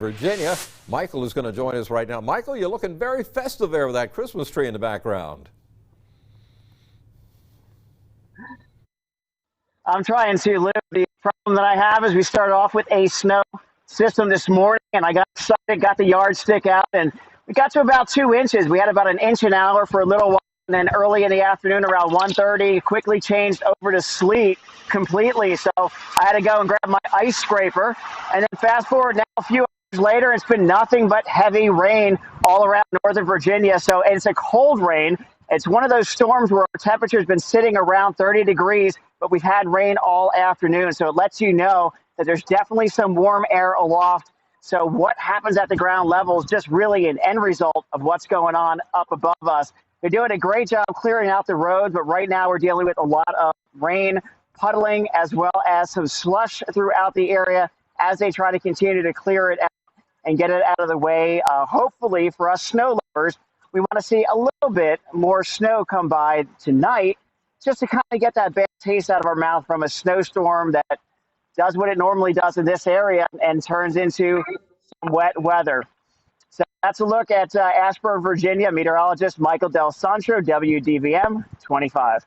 Virginia. Michael is going to join us right now. Michael, you're looking very festive there with that Christmas tree in the background. I'm trying to live. The problem that I have is we started off with a snow system this morning, and I got excited, got the yardstick out, and we got to about 2 inches. We had about an inch an hour for a little while, and then early in the afternoon, around 1:30, quickly changed over to sleet completely. So I had to go and grab my ice scraper, and then fast forward now a few hours later, it's been nothing but heavy rain all around Northern Virginia. So it's a cold rain. It's one of those storms where our temperature has been sitting around 30 degrees, but we've had rain all afternoon. So it lets you know that there's definitely some warm air aloft. So what happens at the ground level is just really an end result of what's going on up above us. They're doing a great job clearing out the roads, but right now we're dealing with a lot of rain, puddling, as well as some slush throughout the area as they try to continue to clear it out and get it out of the way. Hopefully for us snow lovers, we want to see a little bit more snow come by tonight just to kind of get that bad taste out of our mouth from a snowstorm that does what it normally does in this area and turns into some wet weather. So that's a look at Ashburn, Virginia. Meteorologist Michael Del Sancho, WDVM 25.